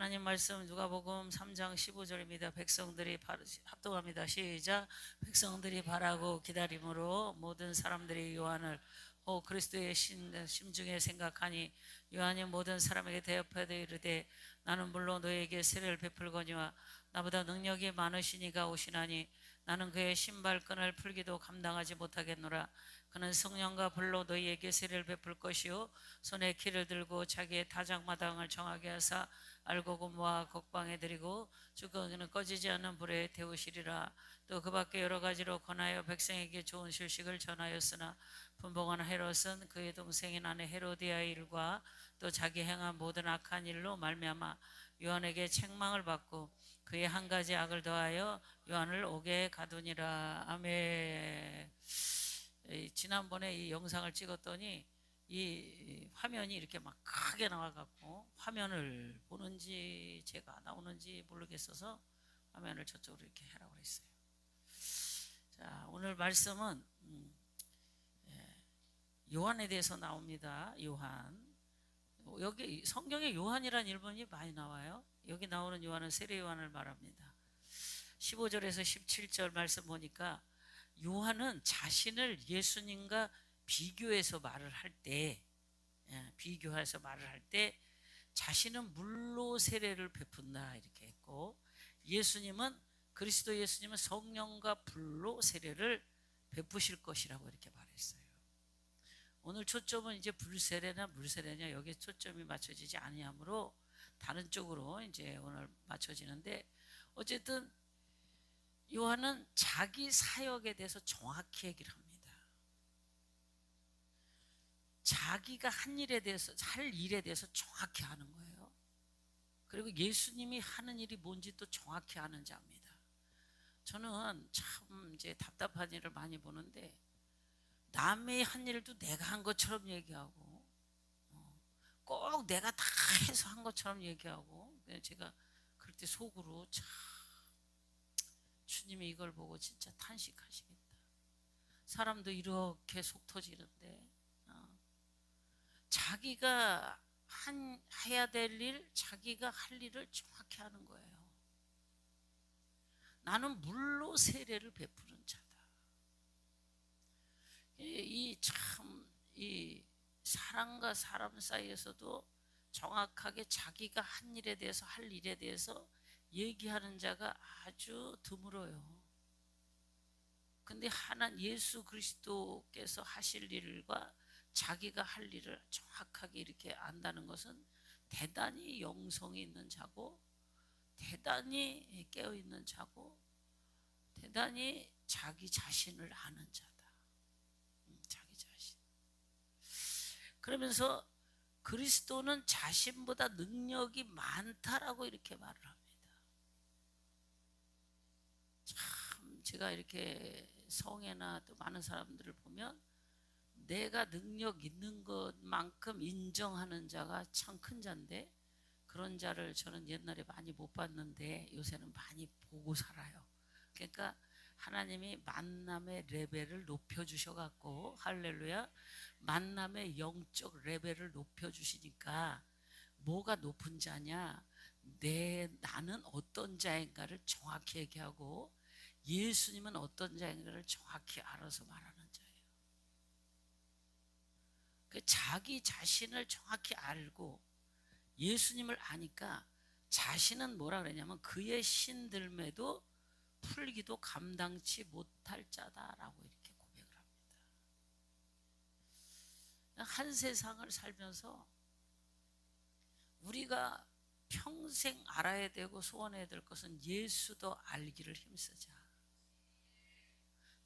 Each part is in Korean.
하나님 말씀 누가복음 3장 15절입니다. 백성들이 합동합니다. 시작. 백성들이 바라고 기다림으로 모든 사람들이 요한을 그리스도의 심중에 생각하니 요한이 모든 사람에게 대답하되 이르되 나는 물론 너에게 세례를 베풀거니와 나보다 능력이 많으시니가 오시나니 나는 그의 신발끈을 풀기도 감당하지 못하겠노라. 그는 성령과 불로 너희에게 세례를 베풀 것이요 손에 키를 들고 자기의 타작마당을 정하게 하사 알곡은 모아 곡방에 드리고 주거기는 꺼지지 않는 불에 태우시리라. 또 그 밖에 여러 가지로 권하여 백성에게 좋은 소식을 전하였으나 분봉한 헤롯은 그의 동생인 아내 헤로디아의 일과 또 자기 행한 모든 악한 일로 말미암아 요한에게 책망을 받고 그의 한 가지 악을 더하여 요한을 옥에 가두니라. 아멘. 지난번에 이 영상을 찍었더니 이 화면이 이렇게 막 크게 나와갖고 화면을 보는지 제가 나오는지 모르겠어서 화면을 저쪽으로 이렇게 하라고 그랬어요. 자, 오늘 말씀은 요한에 대해서 나옵니다. 요한. 여기 성경에 요한이라는 이름이 많이 나와요. 여기 나오는 요한은 세례 요한을 말합니다. 15절에서 17절 말씀 보니까 요한은 자신을 예수님과 비교해서 말을 할 때, 비교해서 말을 할 때 자신은 물로 세례를 베푼다 이렇게 했고, 그리스도 예수님은 성령과 불로 세례를 베푸실 것이라고 이렇게 말했어요. 오늘 초점은 이제 불세례나 물세례냐 여기에 초점이 맞춰지지 아니하므로 다른 쪽으로 이제 오늘 맞춰지는데, 어쨌든 요한은 자기 사역에 대해서 정확히 얘기를 합니다. 자기가 할 일에 대해서 정확히 하는 거예요. 그리고 예수님이 하는 일이 뭔지 또 정확히 아는 자입니다. 저는 참 이제 답답한 일을 많이 보는데 남의 한 일도 내가 한 것처럼 얘기하고 꼭 내가 다 해서 한 것처럼 얘기하고, 제가 그럴 때 속으로 참 주님이 이걸 보고 진짜 탄식하시겠다. 사람도 이렇게 속 터지는데 자기가 해야 될 일, 자기가 할 일을 정확히 하는 거예요. 나는 물로 세례를 베푸는 자다. 이 사람과 사람 사이에서도 정확하게 자기가 한 일에 대해서, 할 일에 대해서 얘기하는 자가 아주 드물어요. 근데 예수 그리스도께서 하실 일과 자기가 할 일을 정확하게 이렇게 안다는 것은 대단히 영성이 있는 자고, 대단히 깨어있는 자고, 대단히 자기 자신을 아는 자다. 자기 자신. 그러면서 그리스도는 자신보다 능력이 많다라고 이렇게 말을 합니다. 참 제가 이렇게 성회나 또 많은 사람들을 보면 내가 능력 있는 것만큼 인정하는 자가 참 큰 자인데, 그런 자를 저는 옛날에 많이 못 봤는데 요새는 많이 보고 살아요. 그러니까 하나님이 만남의 레벨을 높여주셔갖고, 할렐루야, 만남의 영적 레벨을 높여주시니까 뭐가 높은 자냐, 나는 어떤 자인가를 정확히 얘기하고 예수님은 어떤 자인가를 정확히 알아서 말하는 자예요. 자기 자신을 정확히 알고 예수님을 아니까 자신은 뭐라 그러냐면 그의 신들매도 풀기도 감당치 못할 자다라고 이렇게 고백을 합니다. 한 세상을 살면서 우리가 평생 알아야 되고 소원해야 될 것은 예수도 알기를 힘쓰자.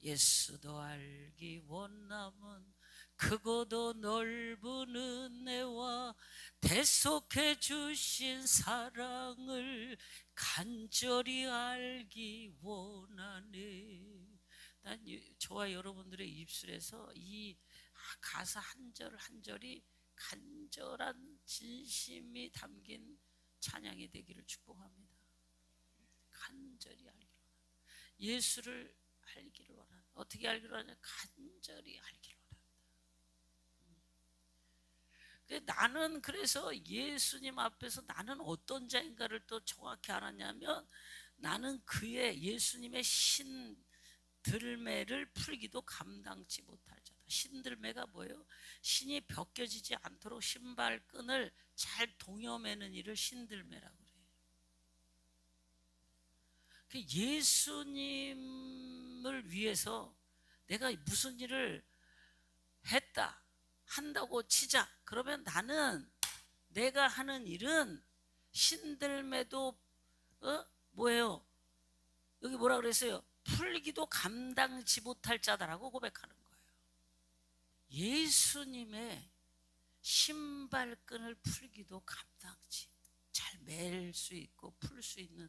예수도 알기 원함은 크고도 넓은 은혜와 대속해 주신 사랑을 간절히 알기 원하네. 난 저와 여러분들의 입술에서 이 가사 한 절 한 절이 간절한 진심이 담긴 찬양이 되기를 축복합니다. 간절히 알기를 원한다. 예수를 알기를 원한다. 어떻게 알기를 원하냐? 간절히 알기를 원한다. 나는 그래서 예수님 앞에서 나는 어떤 자인가를 또 정확히 알았냐면, 나는 그의 예수님의 신들매를 풀기도 감당치 못할 자다. 신들매가 뭐예요? 신이 벗겨지지 않도록 신발끈을 잘 동여매는 일을 신들매라고 그래요. 예수님을 위해서 내가 무슨 일을 한다고 치자. 그러면 나는 내가 하는 일은 신들매도 뭐예요? 여기 뭐라 그랬어요? 풀기도 감당치 못할 자다라고 고백하는 거예요. 예수님의 신발끈을 풀기도 감당치 잘 맬 수 있고 풀 수 있는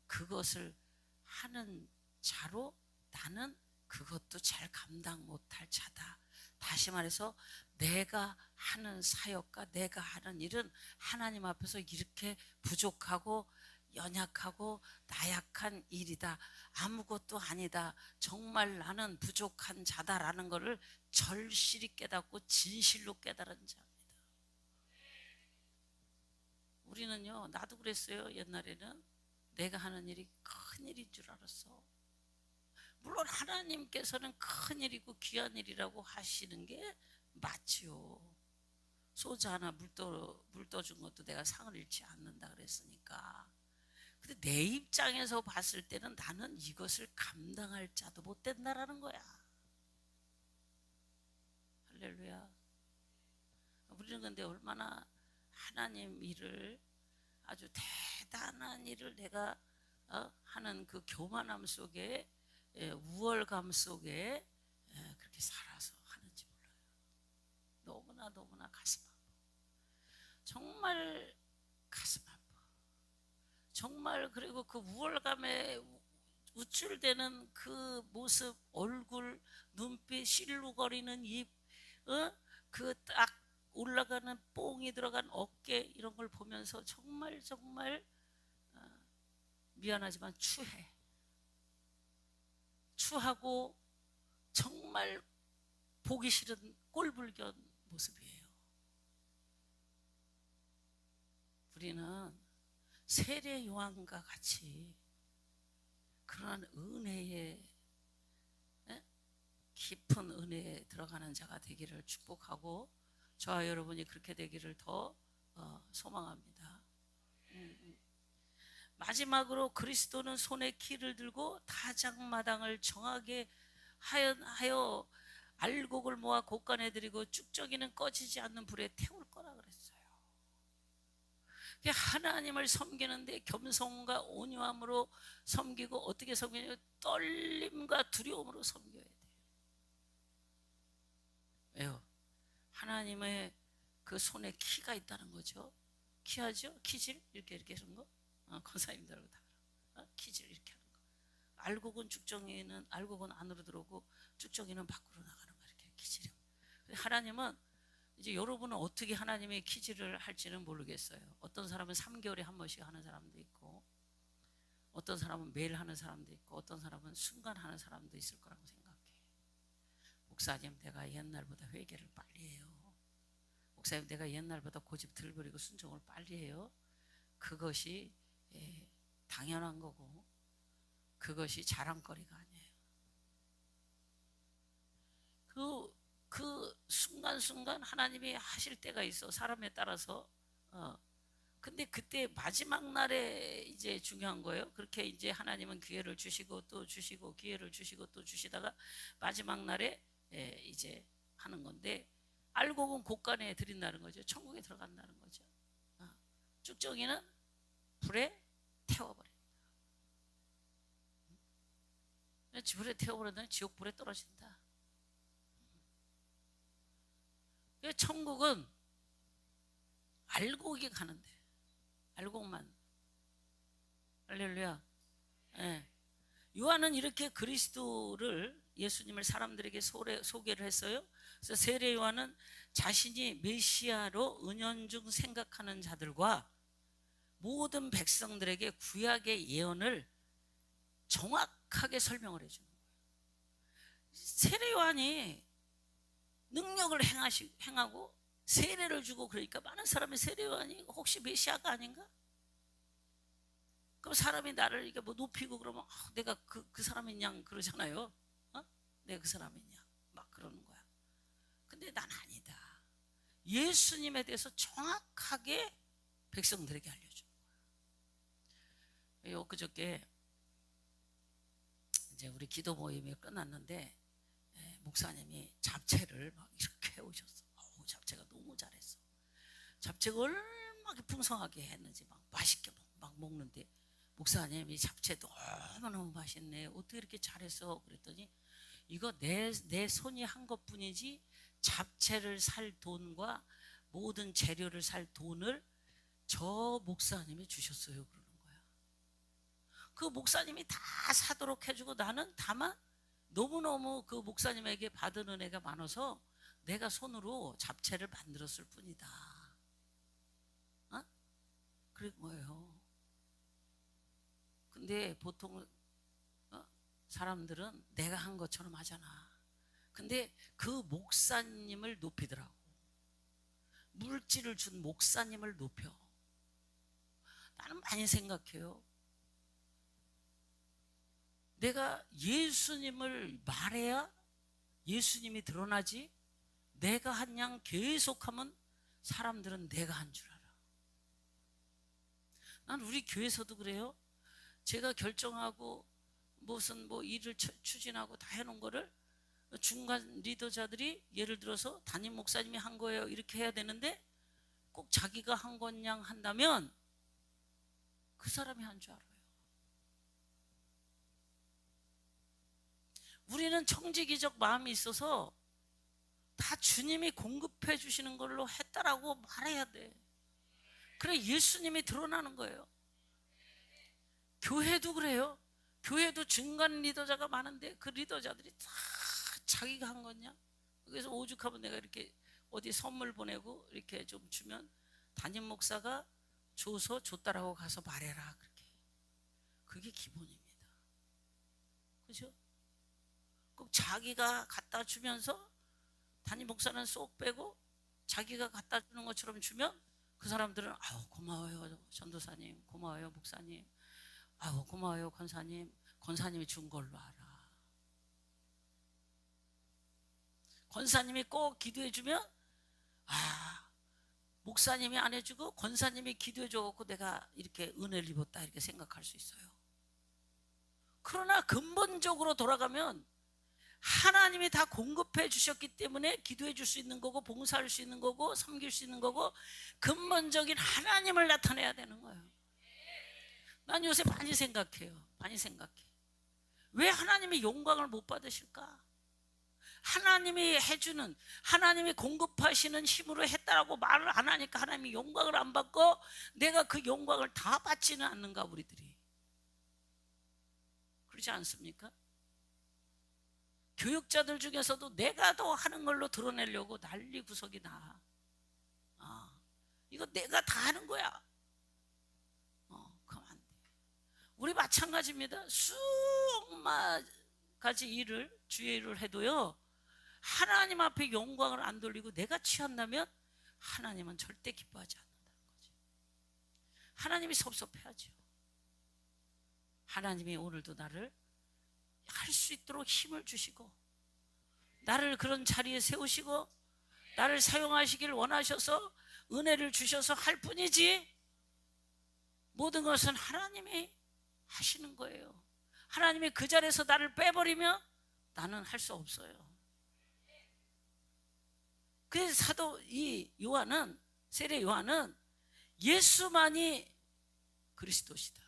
그것을 하는 자로 나는 그것도 잘 감당 못할 자다. 다시 말해서 내가 하는 사역과 내가 하는 일은 하나님 앞에서 이렇게 부족하고 연약하고 나약한 일이다. 아무것도 아니다. 정말 나는 부족한 자다라는 것을 절실히 깨닫고 진실로 깨달은 자입니다. 우리는요, 나도 그랬어요. 옛날에는 내가 하는 일이 큰 일인 줄 알았어. 물론 하나님께서는 큰 일이고 귀한 일이라고 하시는 게 맞지요. 소주 하나 물 떠준 것도 내가 상을 잃지 않는다 그랬으니까. 근데 내 입장에서 봤을 때는 나는 이것을 감당할 자도 못 된다라는 거야. 할렐루야. 우리는 근데 얼마나 하나님 일을, 아주 대단한 일을 내가 하는 그 교만함 속에, 우월감 속에 그렇게 살아서 하는지 몰라요. 너무나 가슴 아파. 정말 가슴 아파. 정말. 그리고 그 우월감에 우쭐대는 그 모습, 얼굴, 눈빛, 실루거리는 입, 그 딱 올라가는 뽕이 들어간 어깨, 이런 걸 보면서 정말 미안하지만 추하고 정말 보기 싫은 꼴불견 모습이에요. 우리는 세례 요한과 같이 그러한 은혜에, 깊은 은혜에 들어가는 자가 되기를 축복하고, 저와 여러분이 그렇게 되기를 더 소망합니다. 마지막으로 그리스도는 손에 키를 들고 타작마당을 정하게 하여 알곡을 모아 곳간에 들이고 쭉저기는 꺼지지 않는 불에 태울 거라 그랬어요. 하나님을 섬기는데 겸손과 온유함으로 섬기고, 어떻게 섬기냐? 떨림과 두려움으로 섬겨야 돼요. 왜요? 하나님의 그 손에 키가 있다는 거죠. 키하죠? 키질? 이렇게 하는 거? 권사님들하고 다 키질 이렇게 하는 거. 알곡은 쭉정이는, 알곡은 안으로 들어오고 쭉정이는 밖으로 나가는 거, 이렇게 키질이. 하나님은 이제 여러분은 어떻게 하나님의 키질을 할지는 모르겠어요. 어떤 사람은 3개월에 한 번씩 하는 사람도 있고, 어떤 사람은 매일 하는 사람도 있고, 어떤 사람은 순간 하는 사람도 있을 거라고 생각해. 목사님, 내가 옛날보다 회개를 빨리 해요. 목사님, 내가 옛날보다 고집 덜 부리고 순종을 빨리 해요. 그것이 당연한 거고, 그것이 자랑거리가 아니에요. 그 순간순간 하나님이 하실 때가 있어, 사람에 따라서. 근데 그때 마지막 날에 이제 중요한 거예요. 그렇게 이제 하나님은 기회를 주시고 또 주시고, 기회를 주시고 또 주시다가 마지막 날에 이제 하는 건데, 알고 보면 곳간에 들인다는 거죠. 천국에 들어간다는 거죠. 쭉정이는 불에 태워버립니다. 불에 태워버리면 지옥불에 떨어진다. 천국은 알곡이 가는데, 알곡만. 할렐루야. 요한은 이렇게 그리스도를, 예수님을 사람들에게 소개를 했어요. 그래서 세례 요한은 자신이 메시아로 은연중 생각하는 자들과 모든 백성들에게 구약의 예언을 정확하게 설명을 해주는 거예요. 세례 요한이 능력을 행하고 세례를 주고 그러니까 많은 사람이 세례요한이 혹시 메시아가 아닌가? 그럼 사람이 나를 이게 뭐 높이고 그러면 내가 그 사람인 양 그러잖아요. 내가 그 사람인 양 막 그러는 거야. 근데 난 아니다. 예수님에 대해서 정확하게 백성들에게 알려주는 거야. 엊그저께 이제 우리 기도 모임이 끝났는데 목사님이 잡채를 막 이렇게 해오셨어. 잡채가 너무 잘했어. 잡채가 얼마나 풍성하게 했는지 막 맛있게 막 먹는데 목사님이 잡채 너무너무 맛있네. 어떻게 이렇게 잘했어? 그랬더니 이거 내 손이 한 것뿐이지 잡채를 살 돈과 모든 재료를 살 돈을 저 목사님이 주셨어요. 그러는 거야. 그 목사님이 다 사도록 해주고 나는 다만 너무너무 그 목사님에게 받은 은혜가 많아서 내가 손으로 잡채를 만들었을 뿐이다. 그런 거예요. 근데 보통 사람들은 내가 한 것처럼 하잖아. 근데 그 목사님을 높이더라고. 물질을 준 목사님을 높여. 나는 많이 생각해요. 내가 예수님을 말해야 예수님이 드러나지, 내가 한 양 계속하면 사람들은 내가 한 줄 알아. 난 우리 교회에서도 그래요. 제가 결정하고 무슨 뭐 일을 추진하고 다 해놓은 거를 중간 리더자들이 예를 들어서 담임 목사님이 한 거예요 이렇게 해야 되는데 꼭 자기가 한 건 양 한다면 그 사람이 한 줄 알아요. 우리는 청지기적 마음이 있어서 다 주님이 공급해 주시는 걸로 했다라고 말해야 돼. 그래 예수님이 드러나는 거예요. 교회도 그래요. 교회도 중간 리더자가 많은데 그 리더자들이 다 자기가 한 거냐? 그래서 오죽하면 내가 이렇게 어디 선물 보내고 이렇게 좀 주면 담임 목사가 줘서 줬다라고 가서 말해라 그렇게. 그게 기본입니다. 그죠? 꼭 자기가 갖다 주면서 담임 목사는 쏙 빼고 자기가 갖다 주는 것처럼 주면 그 사람들은 아우 고마워요 전도사님, 고마워요 목사님, 아우 고마워요 권사님, 권사님이 준 걸로 알아. 권사님이 꼭 기도해 주면 목사님이 안 해주고 권사님이 기도해 줘갖고 내가 이렇게 은혜를 입었다 이렇게 생각할 수 있어요. 그러나 근본적으로 돌아가면 하나님이 다 공급해 주셨기 때문에 기도해 줄 수 있는 거고 봉사할 수 있는 거고 섬길 수 있는 거고 근본적인 하나님을 나타내야 되는 거예요. 난 요새 많이 생각해요. 많이 생각해. 왜 하나님이 영광을 못 받으실까? 하나님이 해주는, 하나님이 공급하시는 힘으로 했다라고 말을 안 하니까 하나님이 영광을 안 받고 내가 그 영광을 다 받지는 않는가 우리들이. 그렇지 않습니까? 교육자들 중에서도 내가 더 하는 걸로 드러내려고 난리 구석이 나. 이거 내가 다 하는 거야. 그럼 안 돼. 우리 마찬가지입니다. 수만 가지 일을, 주의 일을 해도요 하나님 앞에 영광을 안 돌리고 내가 취한다면 하나님은 절대 기뻐하지 않는다는 거지. 하나님이 섭섭해하죠. 하나님이 오늘도 나를 할 수 있도록 힘을 주시고 나를 그런 자리에 세우시고 나를 사용하시길 원하셔서 은혜를 주셔서 할 뿐이지 모든 것은 하나님이 하시는 거예요. 하나님이 그 자리에서 나를 빼버리면 나는 할 수 없어요. 그래서 사도 이 요한은, 세례 요한은 예수만이 그리스도시다,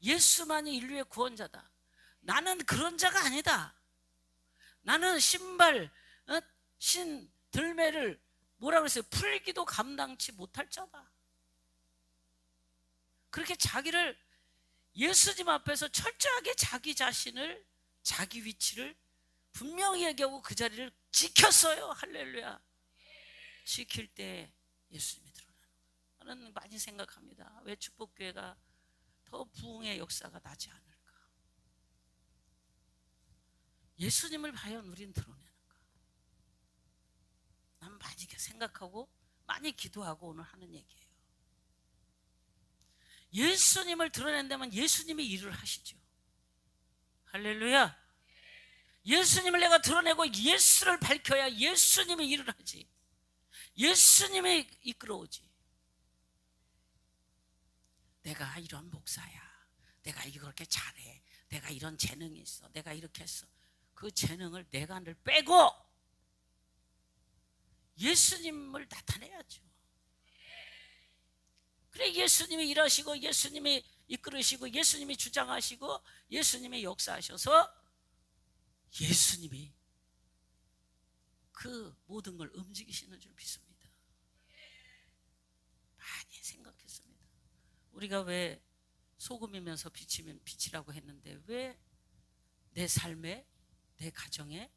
예수만이 인류의 구원자다, 나는 그런 자가 아니다, 나는 신발, 신 들매를 뭐라 그랬어요? 풀기도 감당치 못할 자다. 그렇게 자기를 예수님 앞에서 철저하게 자기 자신을, 자기 위치를 분명히 얘기하고 그 자리를 지켰어요. 할렐루야. 지킬 때 예수님이 드러나는 거예요. 저는 많이 생각합니다. 왜 축복교회가 더 부흥의 역사가 나지 않을까? 예수님을 과연 우린 드러내는가? 난 많이 생각하고 많이 기도하고 오늘 하는 얘기예요. 예수님을 드러낸다면 예수님이 일을 하시죠. 할렐루야. 예수님을 내가 드러내고 예수를 밝혀야 예수님이 일을 하지. 예수님이 이끌어오지. 내가 이런 목사야, 내가 이렇게 잘해, 내가 이런 재능이 있어, 내가 이렇게 했어. 그 재능을 내가 빼고 예수님을 나타내야죠. 그래 예수님이 일하시고 예수님이 이끌으시고 예수님이 주장하시고 예수님이 역사하셔서 예수님이 그 모든 걸 움직이시는 줄 믿습니다. 많이 생각했습니다. 우리가 왜 소금이면서 빛이면 빛이라고 했는데 왜 내 삶에, 내 가정에,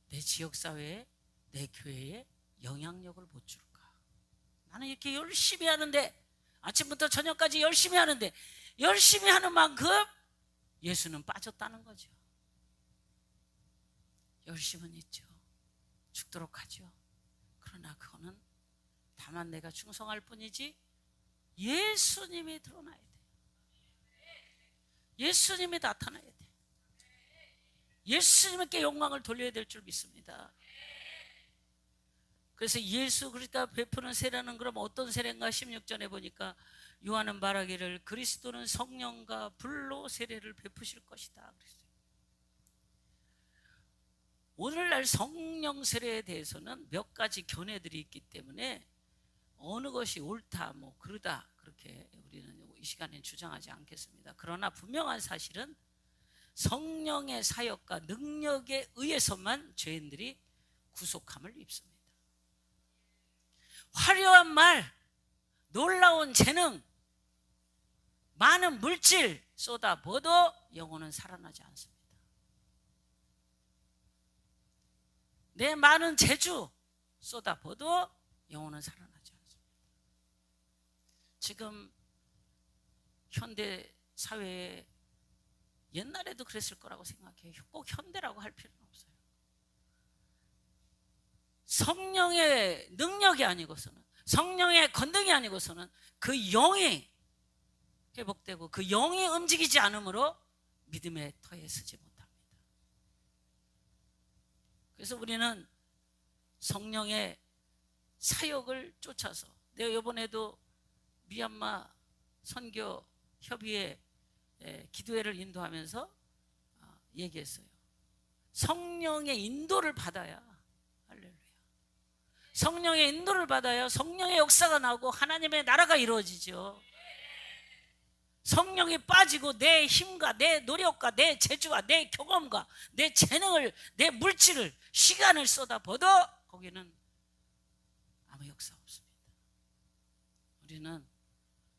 내 지역사회에, 내 교회에 영향력을 못 줄까? 나는 이렇게 열심히 하는데, 아침부터 저녁까지 열심히 하는데 열심히 하는 만큼 예수는 빠졌다는 거죠. 열심은 있죠. 죽도록 하죠. 그러나 그거는 다만 내가 충성할 뿐이지 예수님이 드러나야 돼요. 예수님이 나타나야 돼요. 예수님께 영광을 돌려야 될 줄 믿습니다. 그래서 예수 그리스도가 베푸는 세례는 그럼 어떤 세례인가? 16절에 보니까 요한은 말하기를 그리스도는 성령과 불로 세례를 베푸실 것이다. 오늘날 성령 세례에 대해서는 몇 가지 견해들이 있기 때문에 어느 것이 옳다 뭐 그르다 그렇게 우리는 이 시간에 주장하지 않겠습니다. 그러나 분명한 사실은 성령의 사역과 능력에 의해서만 죄인들이 구속함을 입습니다. 화려한 말, 놀라운 재능, 많은 물질 쏟아부어도 영혼은 살아나지 않습니다. 내 많은 재주 쏟아부어도 영혼은 살아나지 않습니다. 지금 현대 사회에 옛날에도 그랬을 거라고 생각해요. 꼭 현대라고 할 필요는 없어요. 성령의 능력이 아니고서는, 성령의 권능이 아니고서는 그 영이 회복되고 그 영이 움직이지 않으므로 믿음의 터에 서지 못합니다. 그래서 우리는 성령의 사역을 쫓아서, 내가 이번에도 미얀마 선교 협의회 기도회를 인도하면서 얘기했어요. 성령의 인도를 받아야, 할렐루야, 성령의 인도를 받아야 성령의 역사가 나오고 하나님의 나라가 이루어지죠. 성령이 빠지고 내 힘과 내 노력과 내 재주와 내 경험과 내 재능을, 내 물질을, 시간을 쏟아부어도 거기는 아무 역사 없습니다. 우리는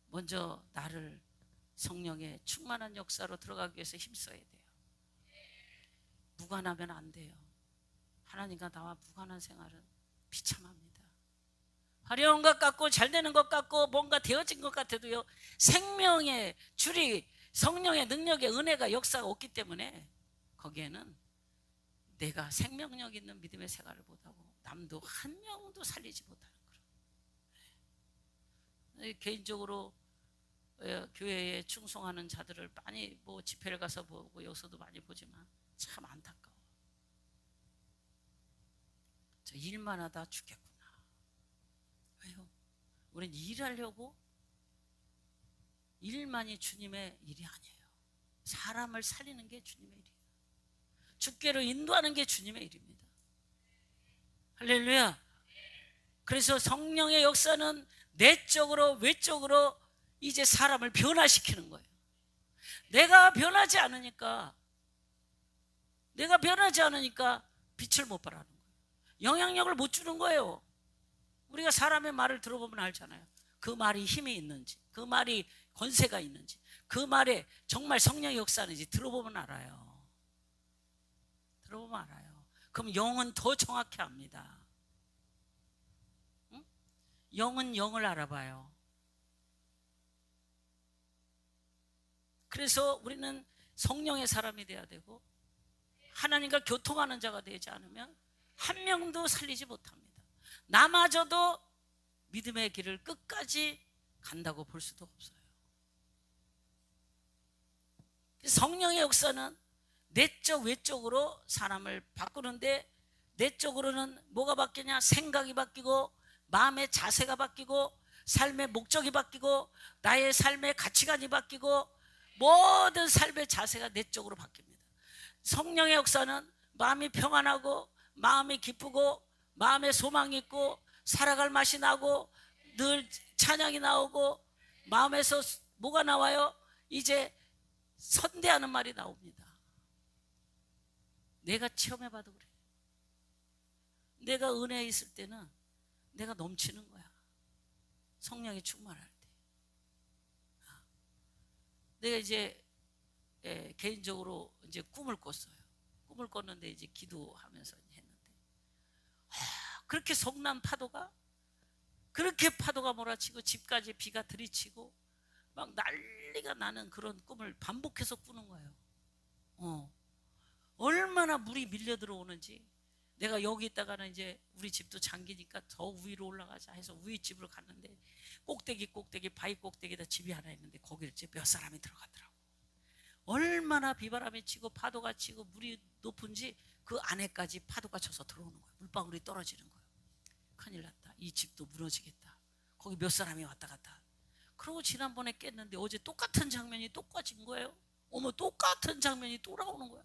먼저 나를 성령의 충만한 역사로 들어가기 위해서 힘써야 돼요. 무관하면 안 돼요. 하나님과 나와 무관한 생활은 비참합니다. 화려한 것 같고 잘 되는 것 같고 뭔가 되어진 것 같아도요, 생명의 줄이, 성령의 능력의 은혜가 역사가 없기 때문에 거기에는 내가 생명력 있는 믿음의 생활을 못하고 남도 한 명도 살리지 못하는 거예요. 개인적으로 교회에 충성하는 자들을 많이 뭐 집회를 가서 보고 여기서도 많이 보지만 참 안타까워. 저 일만 하다 죽겠구나. 왜요? 우린 일하려고, 일만이 주님의 일이 아니에요. 사람을 살리는 게 주님의 일이에요. 주께로 인도하는 게 주님의 일입니다. 할렐루야. 그래서 성령의 역사는 내적으로 외적으로 이제 사람을 변화시키는 거예요. 내가 변하지 않으니까 빛을 못 발하는 거예요. 영향력을 못 주는 거예요. 우리가 사람의 말을 들어보면 알잖아요. 그 말이 힘이 있는지, 그 말이 권세가 있는지, 그 말에 정말 성령의 역사는지 들어보면 알아요. 들어보면 알아요. 그럼 영은 더 정확히 압니다. 응? 영은 영을 알아봐요. 그래서 우리는 성령의 사람이 돼야 되고, 하나님과 교통하는 자가 되지 않으면 한 명도 살리지 못합니다. 나마저도 믿음의 길을 끝까지 간다고 볼 수도 없어요. 성령의 역사는 내적 외적으로 사람을 바꾸는데, 내적으로는 뭐가 바뀌냐? 생각이 바뀌고, 마음의 자세가 바뀌고, 삶의 목적이 바뀌고, 나의 삶의 가치관이 바뀌고, 모든 삶의 자세가 내적으로 바뀝니다. 성령의 역사는 마음이 평안하고, 마음이 기쁘고, 마음에 소망이 있고, 살아갈 맛이 나고, 늘 찬양이 나오고, 마음에서 뭐가 나와요? 이제 선대하는 말이 나옵니다. 내가 체험해봐도 그래. 내가 은혜에 있을 때는 내가 넘치는 거야. 성령이 충만할 때. 내가 이제 개인적으로 이제 꿈을 꿨어요. 꿈을 꿨는데 이제 기도하면서 했는데, 그렇게 성난 파도가, 그렇게 파도가 몰아치고 집까지 비가 들이치고 막 난리가 나는 그런 꿈을 반복해서 꾸는 거예요. 얼마나 물이 밀려 들어오는지. 내가 여기 있다가는 이제 우리 집도 잠기니까 더 위로 올라가자 해서 위에 집으로 갔는데, 꼭대기 바위 꼭대기에다 집이 하나 있는데 거기를 이제 몇 사람이 들어가더라고. 얼마나 비바람이 치고 파도가 치고 물이 높은지 그 안에까지 파도가 쳐서 들어오는 거예요. 물방울이 떨어지는 거예요. 큰일 났다. 이 집도 무너지겠다. 거기 몇 사람이 왔다 갔다. 그러고 지난번에 깼는데 어제 똑같은 장면이 똑같은 거예요. 어머, 똑같은 장면이 또 나오는 거야.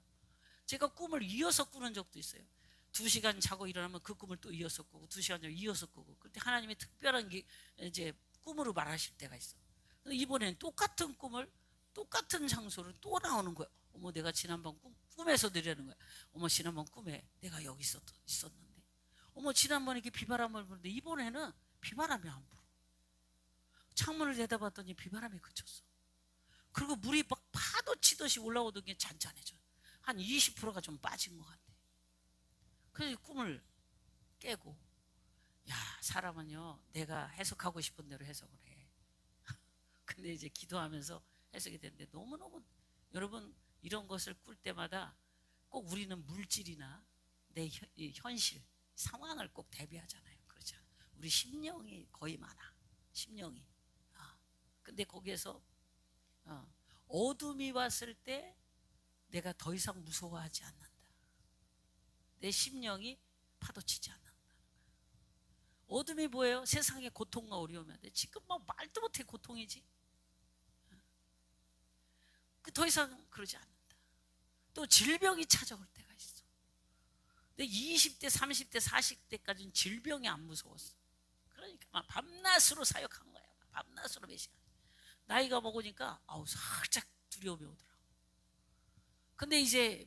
제가 꿈을 이어서 꾸는 적도 있어요. 2시간 자고 일어나면 그 꿈을 또 이어서 꾸고, 2시간 자고 이어서 꾸고. 그때 하나님이 특별한 게 이제 꿈으로 말하실 때가 있어. 이번에는 똑같은 꿈을 똑같은 장소를 또 나오는 거야. 어머, 내가 지난번 꿈에서 들으는 거야. 어머, 지난번 꿈에 내가 여기 있었는데, 어머, 지난번에 이렇게 비바람을 부는데 이번에는 비바람이 안 불어. 창문을 내다봤더니 비바람이 그쳤어. 그리고 물이 막 파도 치듯이 올라오던 게 잔잔해져. 한 20%가 좀 빠진 것 같아. 그래서 꿈을 깨고, 야, 사람은요, 내가 해석하고 싶은 대로 해석을 해. 근데 이제 기도하면서 해석이 되는데, 너무너무, 여러분, 이런 것을 꿀 때마다 꼭 우리는 물질이나 내 현실, 상황을 꼭 대비하잖아요. 그렇죠? 우리 심령이 거의 많아. 심령이. 근데 거기에서 어둠이 왔을 때 내가 더 이상 무서워하지 않는다. 내 심령이 파도치지 않는다. 어둠이 뭐예요? 세상에 고통과 어려움이 돼. 지금 막 말도 못해 고통이지. 더 이상 그러지 않는다. 또 질병이 찾아올 때가 있어. 근데 20대, 30대, 40대까지는 질병이 안 무서웠어. 그러니까 막 밤낮으로 사역한 거야. 밤낮으로 몇 시간. 나이가 먹으니까 살짝 두려움이 오더라고. 근데 이제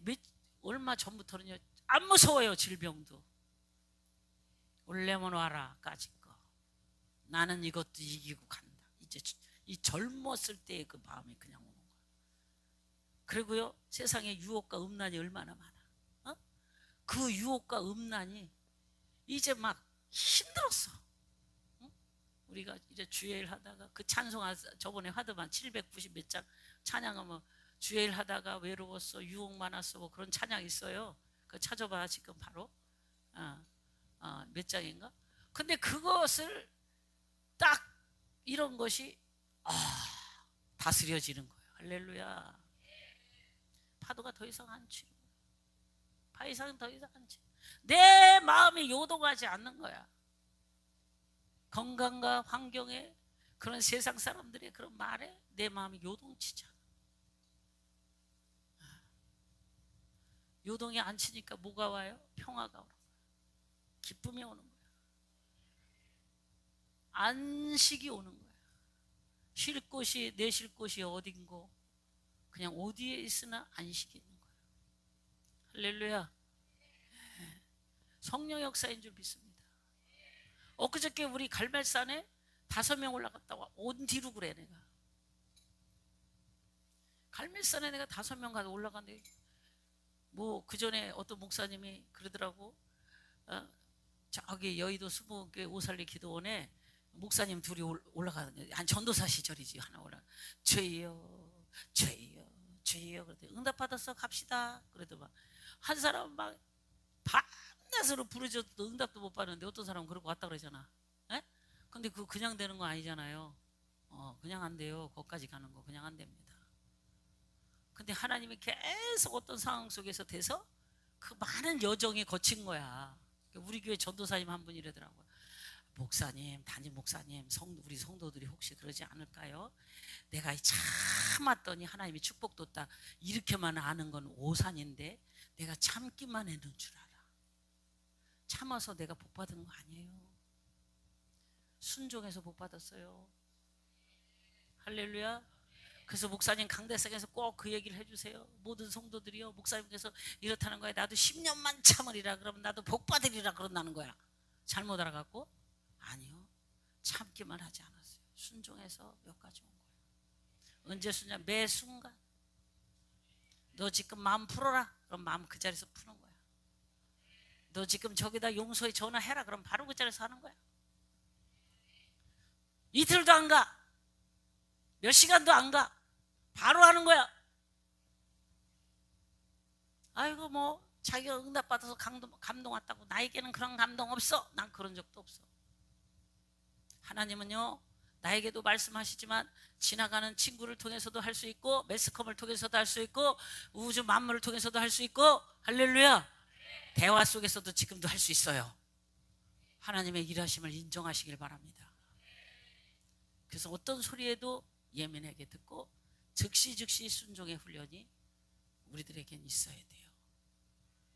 얼마 전부터는요, 안 무서워요. 질병도. 올래면 와라까지 거. 나는 이것도 이기고 간다. 이제 이 젊었을 때의 그 마음이 그냥 오는 거야. 그리고요, 세상에 유혹과 음란이 얼마나 많아. 그 유혹과 음란이 이제 막 힘들었어. 우리가 이제 주일 하다가 그 찬송가 저번에 하더만 790 몇 장 찬양하면, 주일 하다가 외로웠어, 유혹 많았어, 뭐 그런 찬양 있어요. 그 찾아봐. 지금 바로 몇 장인가? 근데 그것을 딱 이런 것이 다스려지는 거예요. 할렐루야. 파도가 더 이상 안 치고, 파이상 더 이상 안 치고, 내 마음이 요동하지 않는 거야. 건강과 환경에, 그런 세상 사람들의 그런 말에 내 마음이 요동치지 않아. 요동이 안 치니까 뭐가 와요? 평화가 오는 거야. 기쁨이 오는 거야. 안식이 오는 거야. 쉴 곳이, 내 쉴 곳이 어딘고, 그냥 어디에 있으나 안식이 있는 거야. 할렐루야. 성령 역사인 줄 믿습니다. 엊그저께 우리 갈멜산에 5명 올라갔다가 온 뒤로 그래. 내가 갈멜산에 내가 5명 가서 올라갔는데, 뭐 그 전에 어떤 목사님이 그러더라고. 저기 여의도 수목교회 오살리 기도원에 목사님 둘이 올라가는, 한 전도사 시절이지. 하나 올라, 주여 주여 주여. 그랬더니 응답받았어, 갑시다. 그래도 막 한 사람 막 가수로 부르줘도 응답도 못 받는데 어떤 사람은 그러고 왔다 그러잖아. 에? 근데 그거 그냥 되는 거 아니잖아요. 그냥 안 돼요. 거기까지 가는 거 그냥 안 됩니다. 근데 하나님이 계속 어떤 상황 속에서 돼서 그 많은 여정이 거친 거야. 우리 교회 전도사님 한 분이 이러더라고요. 목사님, 담임 목사님, 우리 성도들이 혹시 그러지 않을까요? 내가 참았더니 하나님이 축복도 딱 이렇게만 아는 건 오산인데 내가 참기만 했는 줄 알아. 참아서 내가 복 받은 거 아니에요. 순종해서 복 받았어요. 할렐루야. 그래서 목사님 강대상에서 꼭 그 얘기를 해주세요. 모든 성도들이요, 목사님께서 이렇다는 거야. 나도 10년만 참으리라 그러면 나도 복 받으리라 그런다는 거야. 잘못 알아갖고? 아니요, 참기만 하지 않았어요. 순종해서 여기까지 온 거예요. 언제 순종? 매 순간. 너 지금 마음 풀어라. 그럼 마음 그 자리에서 푸는 거야. 너 지금 저기다 용서에 전화해라. 그럼 바로 그 자리에서 하는 거야. 이틀도 안 가. 몇 시간도 안 가. 바로 하는 거야. 아이고 뭐 자기가 응답받아서 감동 왔다고 나에게는 그런 감동 없어. 난 그런 적도 없어. 하나님은요, 나에게도 말씀하시지만 지나가는 친구를 통해서도 할 수 있고 매스컴을 통해서도 할 수 있고 우주 만물을 통해서도 할 수 있고, 할렐루야, 대화 속에서도 지금도 할 수 있어요. 하나님의 일하심을 인정하시길 바랍니다. 그래서 어떤 소리에도 예민하게 듣고 즉시 순종의 훈련이 우리들에겐 있어야 돼요.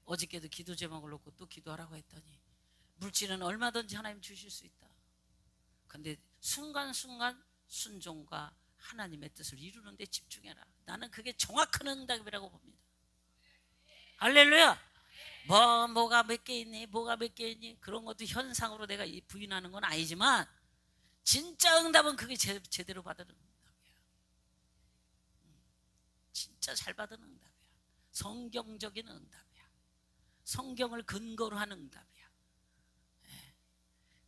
어저께도 기도 제목을 놓고 또 기도하라고 했더니 물질은 얼마든지 하나님 주실 수 있다. 근데 순간순간 순종과 하나님의 뜻을 이루는 데 집중해라. 나는 그게 정확한 응답이라고 봅니다. 할렐루야. 뭐가 몇 개 있니, 뭐가 몇 개 있니, 그런 것도 현상으로 내가 부인하는 건 아니지만 진짜 응답은 그게 제대로 받은 응답이야. 진짜 잘 받은 응답이야. 성경적인 응답이야. 성경을 근거로 하는 응답이야.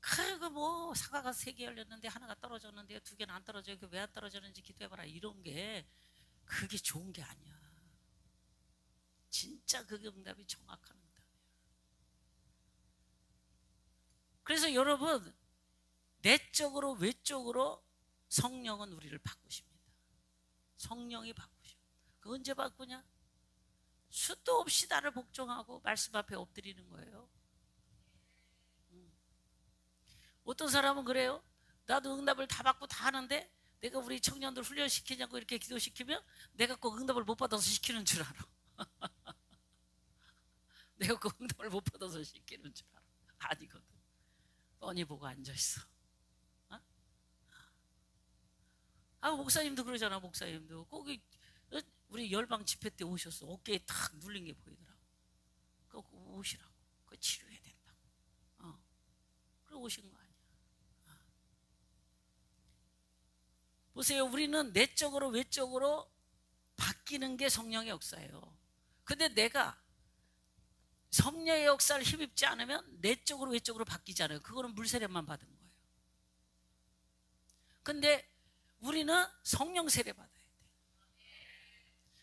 그리고 뭐 사과가 3개 열렸는데 하나가 떨어졌는데 2개는 안 떨어져요. 왜 안 떨어졌는지 기도해봐라. 이런 게 그게 좋은 게 아니야. 진짜 그 응답이 정확한 응답이야. 그래서 여러분, 내적으로 외적으로 성령은 우리를 바꾸십니다. 성령이 바꾸셔. 그 언제 바꾸냐? 수도 없이 나를 복종하고 말씀 앞에 엎드리는 거예요. 어떤 사람은 그래요. 나도 응답을 다 받고 다 하는데 내가 우리 청년들 훈련시키냐고 이렇게 기도시키면 내가 꼭 응답을 못 받아서 시키는 줄 알아. 내가 꼭 응답을 못 받아서 시키는 줄 알아. 아니거든. 뻔히 보고 앉아있어. 목사님도 그러잖아. 목사님도 꼭 우리 열방 집회 때 오셨어. 어깨에 탁 눌린 게 보이더라고. 꼭 오시라고. 그거 치료해야 된다고. 그러고 오신 거 아니야. 보세요. 우리는 내적으로 외적으로 바뀌는 게 성령의 역사예요. 근데 내가 성령의 역사를 힘입지 않으면 내적으로 외적으로 바뀌지 않아요. 그거는 물세례만 받은 거예요. 근데 우리는 성령 세례 받아야 돼.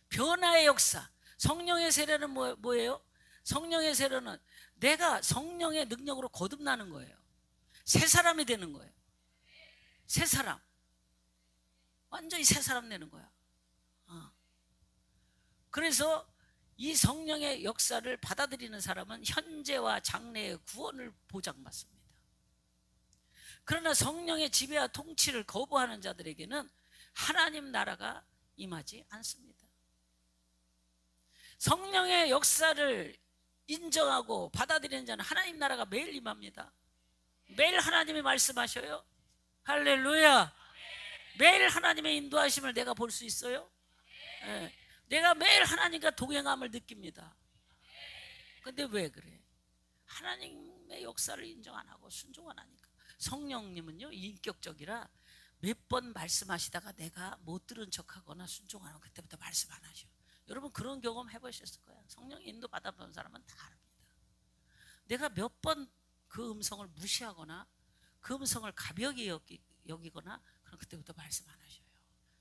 변화의 역사. 성령의 세례는 뭐예요? 성령의 세례는 내가 성령의 능력으로 거듭나는 거예요. 새 사람이 되는 거예요. 새 사람. 완전히 새 사람 되는 거야. 그래서 이 성령의 역사를 받아들이는 사람은 현재와 장래의 구원을 보장받습니다. 그러나 성령의 지배와 통치를 거부하는 자들에게는 하나님 나라가 임하지 않습니다. 성령의 역사를 인정하고 받아들이는 자는 하나님 나라가 매일 임합니다. 매일 하나님이 말씀하셔요. 할렐루야. 매일 하나님의 인도하심을 내가 볼 수 있어요. 네. 내가 매일 하나님과 동행함을 느낍니다. 근데 왜 그래? 하나님의 역사를 인정 안 하고 순종 안 하니까. 성령님은요, 인격적이라 몇 번 말씀하시다가 내가 못 들은 척하거나 순종 안 하면 그때부터 말씀 안 하셔. 여러분 그런 경험 해보셨을 거야. 성령 인도 받아본 사람은 다 압니다. 내가 몇 번 그 음성을 무시하거나 그 음성을 가볍게 여기거나 그럼 그때부터 말씀 안 하셔요.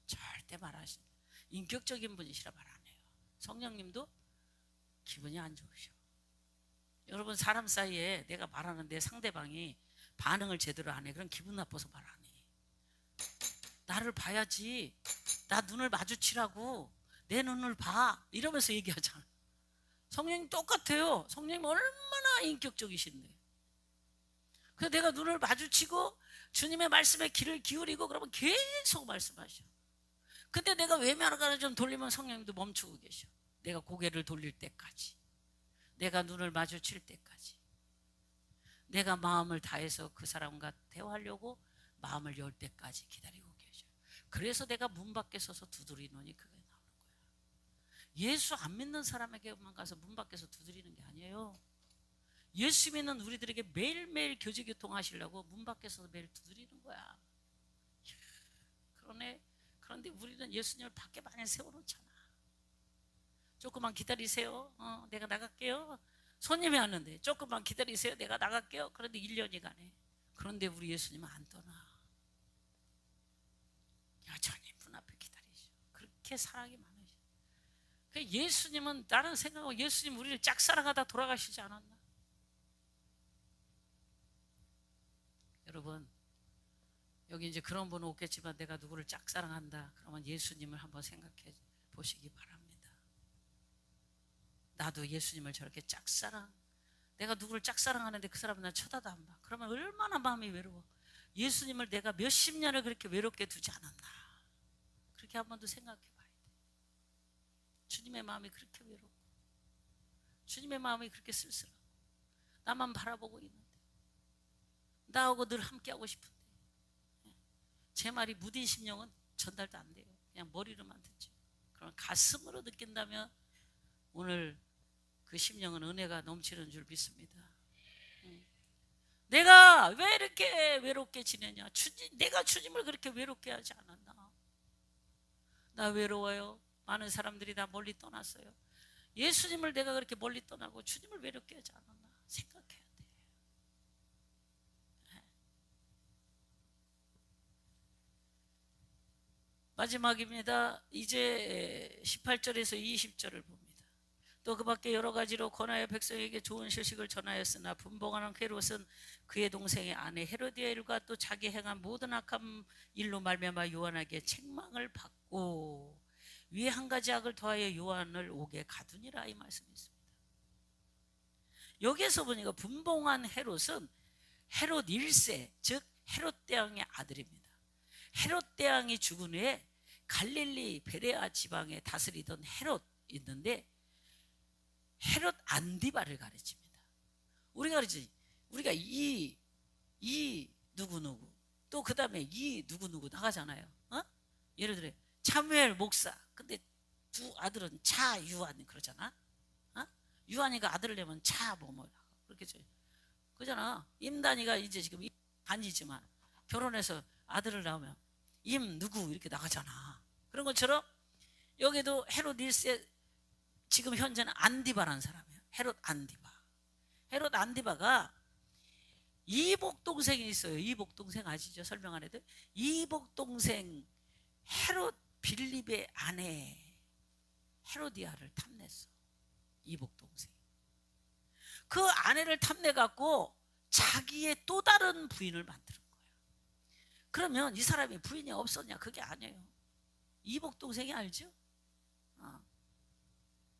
절대 말하시는 인격적인 분이시라 말 안 해요. 성령님도 기분이 안 좋으셔. 여러분, 사람 사이에 내가 말하는데 상대방이 반응을 제대로 안 해. 그럼 기분 나빠서 말 안 해. 나를 봐야지. 나 눈을 마주치라고. 내 눈을 봐. 이러면서 얘기하잖아. 성령님 똑같아요. 성령님 얼마나 인격적이신데. 그래서 내가 눈을 마주치고 주님의 말씀에 귀를 기울이고 그러면 계속 말씀하셔. 근데 내가 외면을 좀 돌리면 성령님도 멈추고 계셔. 내가 고개를 돌릴 때까지, 내가 눈을 마주칠 때까지, 내가 마음을 다해서 그 사람과 대화하려고 마음을 열 때까지 기다리고 계셔. 그래서 내가 문 밖에 서서 두드리노니 그게 나오는 거야. 예수 안 믿는 사람에게만 가서 문 밖에서 두드리는 게 아니에요. 예수 믿는 우리들에게 매일매일 교제교통하시려고 문 밖에서 매일 두드리는 거야. 그런데 우리는 예수님을 밖에 많이 세워놓잖아. 조금만 기다리세요. 내가 나갈게요. 손님이 왔는데 조금만 기다리세요. 내가 나갈게요. 그런데 1년이 가네. 그런데 우리 예수님은 안 떠나. 여전히 문 앞에 기다리죠. 그렇게 사랑이 많으셔. 예수님은, 나는 생각하고 예수님 우리를 짝사랑하다 돌아가시지 않았나? 여러분, 여기 이제 그런 분은 없겠지만 내가 누구를 짝사랑한다 그러면 예수님을 한번 생각해 보시기 바랍니다. 나도 예수님을 저렇게 내가 누구를 짝사랑하는데 그 사람은 날 쳐다도 안 봐. 그러면 얼마나 마음이 외로워. 예수님을 내가 몇십 년을 그렇게 외롭게 두지 않았나. 그렇게 한 번 더 생각해 봐야 돼. 주님의 마음이 그렇게 외롭고 주님의 마음이 그렇게 쓸쓸하고 나만 바라보고 있는데, 나하고 늘 함께하고 싶은데 제 말이 무딘 심령은 전달도 안 돼요. 그냥 머리로만 듣죠. 그럼 가슴으로 느낀다면 오늘 그 심령은 은혜가 넘치는 줄 믿습니다. 내가 왜 이렇게 외롭게 지내냐? 내가 주님을 그렇게 외롭게 하지 않았나? 나 외로워요. 많은 사람들이 다 멀리 떠났어요. 예수님을 내가 그렇게 멀리 떠나고 주님을 외롭게 하지 않았나? 생각해야 돼. 마지막입니다. 이제 18절에서 20절을 봅니다. 또 그 밖에 여러 가지로 권하여 백성에게 좋은 소식을 전하였으나 분봉하는 헤롯은 그의 동생의 아내 헤로디아 일과 또 자기 행한 모든 악한 일로 말미암아 요한에게 책망을 받고 위에 한 가지 악을 더하여 요한을 옥에 가두니라, 이 말씀이 있습니다. 여기에서 보니까 분봉한 헤롯은 헤롯 1세, 즉 헤롯 대왕의 아들입니다. 헤롯 대왕이 죽은 후에 갈릴리 베레아 지방에 다스리던 헤롯 있는데 헤롯 안디바를 가르칩니다. 우리가 이 누구누구 또 그 다음에 이 누구누구 나가잖아요. 예를 들어 차무엘 목사, 근데 두 아들은 차 유한 그러잖아. 유한이가 아들을 내면 차 뭐뭐 그렇게 그러잖아. 임단이가 이제 지금 아니지만 결혼해서 아들을 낳으면 임 누구 이렇게 나가잖아. 그런 것처럼 여기도 헤롯 1세, 지금 현재는 안디바라는 사람이에요. 헤롯 안디바. 헤롯 안디바가 이복 동생이 있어요. 이복 동생 아시죠? 설명 안 해도. 이복 동생 헤롯 빌립의 아내 헤로디아를 탐냈어. 이복 동생. 그 아내를 탐내 갖고 자기의 또 다른 부인을 만드는 거예요. 그러면 이 사람이 부인이 없었냐? 그게 아니에요. 이복 동생이 알죠?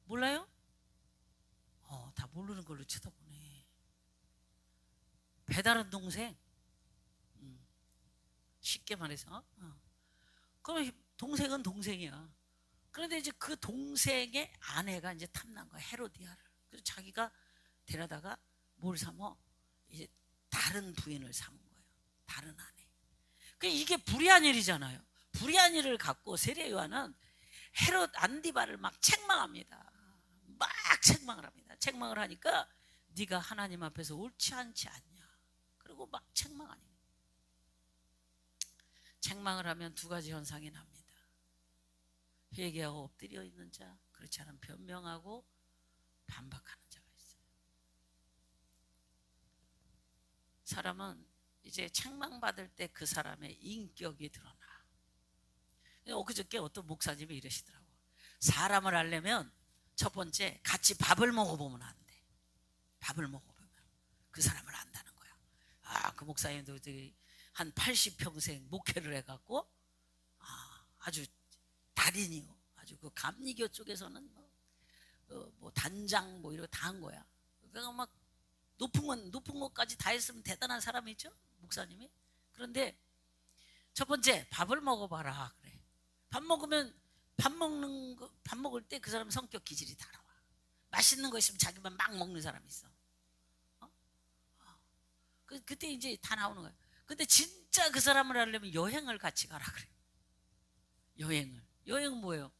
몰라요? 다 모르는 걸로 쳐다보네. 배다른 동생. 쉽게 말해서. 그럼 동생은 동생이야. 그런데 이제 그 동생의 아내가 이제 탐난 거야, 헤로디아를. 그래서 자기가 데려다가 뭘 삼어? 이제 다른 부인을 삼은 거예요. 다른 아내. 이게 불의한 일이잖아요. 불의한 일을 갖고 세례 요한은 헤롯 안디바를 막 책망합니다. 막 책망을 합니다. 책망을 하니까 네가 하나님 앞에서 옳지 않지 않냐. 그리고 막 책망하니. 책망을 하면 두 가지 현상이 납니다. 회개하고 엎드려 있는 자, 그렇지 않으면 변명하고 반박하는 자가 있어요. 사람은 이제 책망받을 때 그 사람의 인격이 드러나. 엊그저께 어떤 목사님이 이러시더라고. 사람을 알려면 첫 번째 같이 밥을 먹어보면 안 돼. 밥을 먹어보면 그 사람을 안다는 거야. 아, 그 목사님도 한 80평생 목회를 해갖고 아주 달인이요. 아주 그 감리교 쪽에서는 뭐 단장 뭐 이런 거 다 한 거야. 그러니까 막 높은 것까지 다 했으면 대단한 사람이죠, 목사님이. 그런데 첫 번째, 밥을 먹어봐라 그래. 밥 먹을 때 그 사람 성격 기질이 다 나와. 맛있는 거 있으면 자기만 막 먹는 사람이 있어. 그때 이제 다 나오는 거야. 근데 진짜 그 사람을 하려면 여행을 같이 가라 그래. 여행은 뭐예요?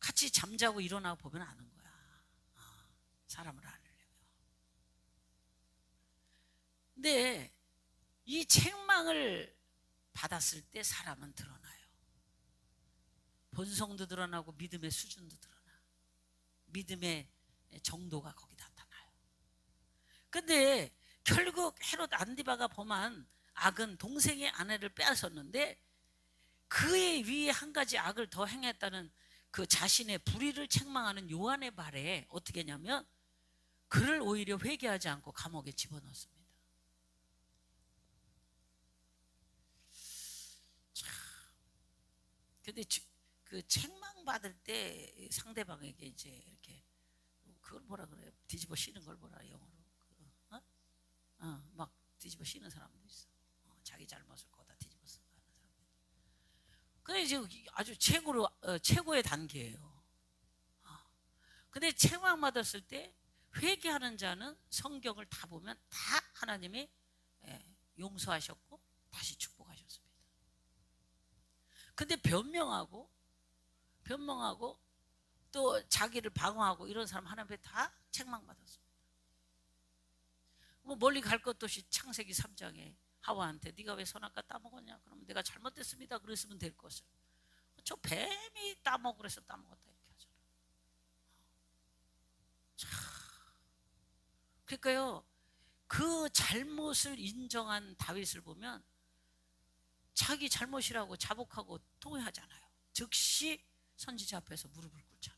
같이 잠자고 일어나 보면 아는 거야. 사람을 하려면. 근데 이 책망을 받았을 때 사람은 드러나요. 본성도 드러나고 믿음의 수준도 드러나. 믿음의 정도가 거기 나타나요. 근데 결국 헤롯 안디바가 범한 악은 동생의 아내를 빼앗았는데 그의 위에 한 가지 악을 더 행했다는 그 자신의 불의를 책망하는 요한의 발에 어떻게 했냐면 그를 오히려 회개하지 않고 감옥에 집어넣습니다. 근데 그 책망받을 때 상대방에게 이제 이렇게 그걸 뭐라 그래요? 뒤집어 씌는 걸 뭐라 영어로? 막 뒤집어 씌는 사람도 있어. 자기 잘못을 거다 뒤집어 쓰고 하는 사람들. 그게 지금 아주 최고의 단계예요. 근데 책망받았을 때 회개하는 자는 성경을 다 보면 다 하나님이 용서하셨고 다시 축복하셨습니다. 근데 변명하고 또 자기를 방어하고 이런 사람 하나님께 다 책망받았습니다. 뭐 멀리 갈 것도 없이 창세기 3장에 하와한테 네가 왜 선악과 따먹었냐? 그러면 내가 잘못됐습니다. 그랬으면 될 것을. 저 뱀이 따먹으래서 따먹었다 이렇게 하잖아. 자, 그러니까요. 그 잘못을 인정한 다윗을 보면 자기 잘못이라고 자복하고 통회하잖아요. 즉시 선지자 앞에서 무릎을 꿇잖아.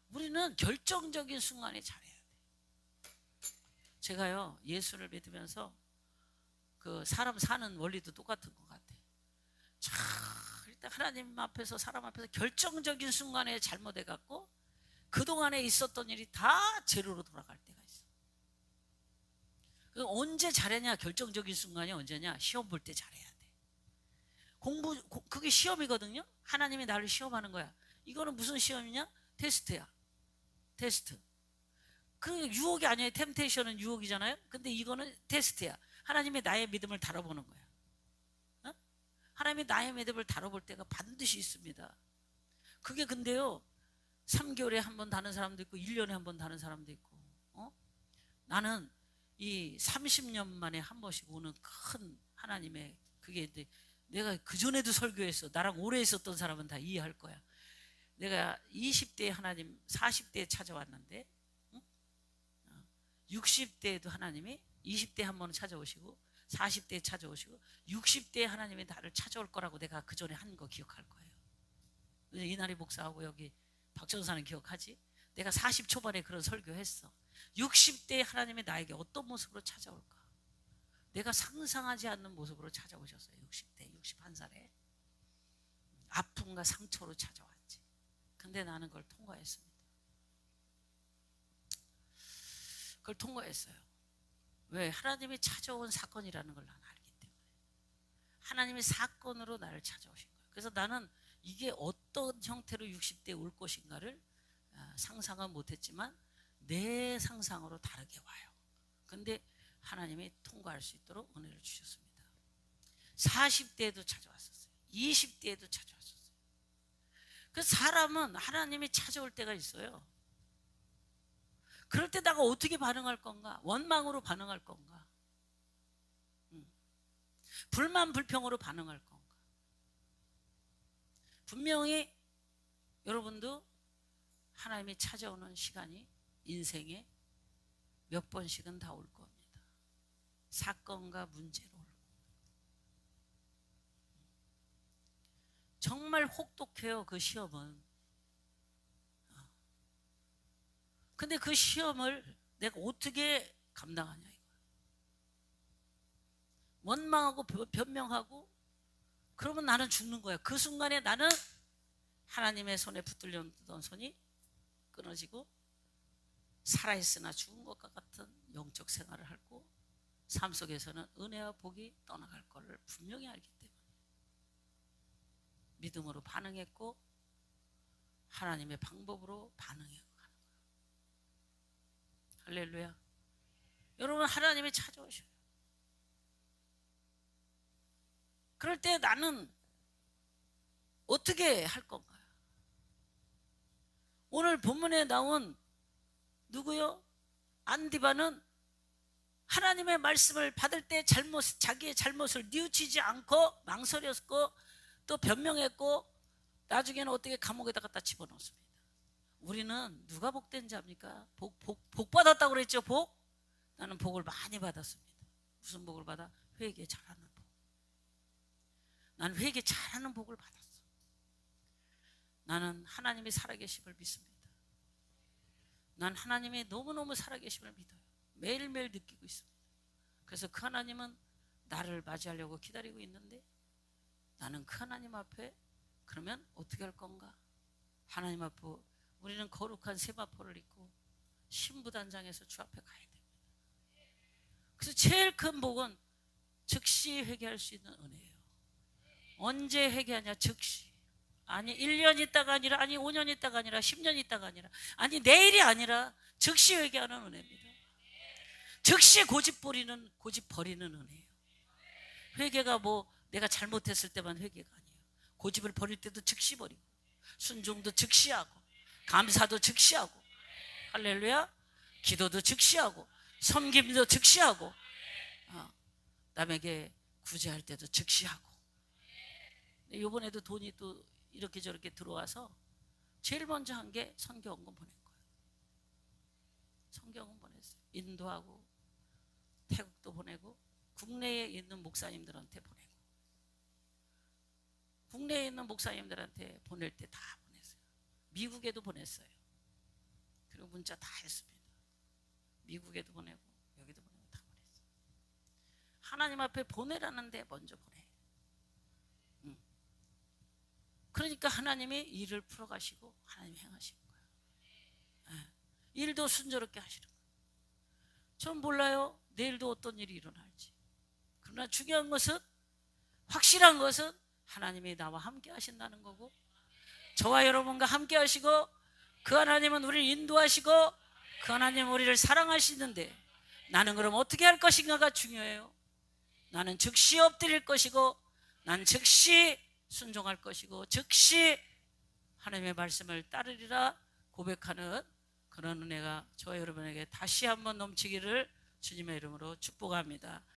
우리는 결정적인 순간에 잘해야 돼. 제가요 예수를 믿으면서 그 사람 사는 원리도 똑같은 것 같아. 자, 일단 하나님 앞에서 사람 앞에서 결정적인 순간에 잘못해갖고 그동안에 있었던 일이 다 제로로 돌아갈 때가 있어. 언제 잘했냐? 결정적인 순간이 언제냐? 시험 볼 때 잘해야 돼. 그게 시험이거든요. 하나님이 나를 시험하는 거야. 이거는 무슨 시험이냐? 테스트야. 테스트. 그 유혹이 아니에요. 템테이션은 유혹이잖아요. 근데 이거는 테스트야. 하나님이 나의 믿음을 다뤄보는 거야. 하나님이 나의 믿음을 다뤄볼 때가 반드시 있습니다. 그게 근데요 3개월에 한 번 다는 사람도 있고 1년에 한 번 다는 사람도 있고 나는 이 30년 만에 한 번씩 오는 큰 하나님의 그게 내가 그전에도 설교했어. 나랑 오래 있었던 사람은 다 이해할 거야. 내가 20대에 하나님 40대에 찾아왔는데 60대에도 하나님이 20대에 한 번은 찾아오시고 40대에 찾아오시고 60대에 하나님이 나를 찾아올 거라고 내가 그전에 한 거 기억할 거예요. 이날이 목사하고 여기 박전사는 기억하지? 내가 40 초반에 그런 설교했어. 60대에 하나님이 나에게 어떤 모습으로 찾아올까? 내가 상상하지 않는 모습으로 찾아오셨어요. 60대 61살에 아픔과 상처로 찾아왔지. 근데 나는 그걸 통과했습니다. 그걸 통과했어요. 왜? 하나님이 찾아온 사건이라는 걸 나는 알기 때문에. 하나님이 사건으로 나를 찾아오신 거예요. 그래서 나는 이게 어떤 형태로 60대에 올 것인가를 상상은 못했지만 내 상상으로 다르게 와요. 근데 하나님이 통과할 수 있도록 은혜를 주셨습니다. 40대에도 찾아왔었어요. 20대에도 찾아왔었어요. 그 사람은 하나님이 찾아올 때가 있어요. 그럴 때 내가 어떻게 반응할 건가? 원망으로 반응할 건가? 불만 불평으로 반응할 건가? 분명히 여러분도 하나님이 찾아오는 시간이 인생에 몇 번씩은 다 올 겁니다. 사건과 문제로 올 겁니다. 정말 혹독해요. 그 시험은. 근데 그 시험을 내가 어떻게 감당하냐 이거. 원망하고 변명하고 그러면 나는 죽는 거야. 그 순간에 나는 하나님의 손에 붙들렸던 손이 끊어지고 살아있으나 죽은 것과 같은 영적 생활을 하고 삶 속에서는 은혜와 복이 떠나갈 것을 분명히 알기 때문에 믿음으로 반응했고 하나님의 방법으로 반응해 가는 거예요. 할렐루야. 여러분, 하나님이 찾아오셔요. 그럴 때 나는 어떻게 할 건가요? 오늘 본문에 나온 누구요? 안디바는 하나님의 말씀을 받을 때 자기의 잘못을 뉘우치지 않고 망설였고 또 변명했고 나중에는 어떻게 감옥에다 갖다 집어넣습니다. 우리는 누가 복된 자입니까? 복 받았다고 그랬죠? 복? 나는 복을 많이 받았습니다. 무슨 복을 받아? 회개 잘하는 복. 나는 회개 잘하는 복을 받았어. 나는 하나님이 살아계심을 믿습니다. 난 하나님이 너무너무 살아계심을 믿어요. 매일매일 느끼고 있습니다. 그래서 그 하나님은 나를 맞이하려고 기다리고 있는데 나는 그 하나님 앞에 그러면 어떻게 할 건가? 하나님 앞에 우리는 거룩한 세마포를 입고 신부단장에서 주 앞에 가야 됩니다. 그래서 제일 큰 복은 즉시 회개할 수 있는 은혜예요. 언제 회개하냐? 즉시. 아니 1년 있다가 아니라, 아니 5년 있다가 아니라, 10년 있다가 아니라, 아니 내일이 아니라 즉시 회개하는 은혜입니다. 즉시 고집 버리는 은혜예요. 회개가 뭐 내가 잘못했을 때만 회개가 아니에요. 고집을 버릴 때도 즉시 버리고 순종도 즉시 하고 감사도 즉시 하고 할렐루야. 기도도 즉시 하고 섬김도 즉시 하고 남에게 구제할 때도 즉시 하고. 이번에도 돈이 또 이렇게 저렇게 들어와서 제일 먼저 한 게 선교원금 보낸 거예요. 선교원금 보냈어요. 인도하고 태국도 보내고 국내에 있는 목사님들한테 보내고 국내에 있는 목사님들한테 보낼 때 다 보냈어요. 미국에도 보냈어요. 그리고 문자 다 했습니다. 미국에도 보내고 여기도 보내고 다 보냈어요. 하나님 앞에 보내라는데 먼저 보내. 그러니까 하나님이 일을 풀어가시고 하나님이 행하시는 거예요. 일도 순조롭게 하시는 거예요. 전 몰라요. 내일도 어떤 일이 일어날지. 그러나 중요한 것은, 확실한 것은 하나님이 나와 함께 하신다는 거고 저와 여러분과 함께 하시고 그 하나님은 우리를 인도하시고 그 하나님은 우리를 사랑하시는데 나는 그럼 어떻게 할 것인가가 중요해요. 나는 즉시 엎드릴 것이고 난 즉시 순종할 것이고 즉시 하나님의 말씀을 따르리라 고백하는 그런 은혜가 저와 여러분에게 다시 한번 넘치기를 주님의 이름으로 축복합니다.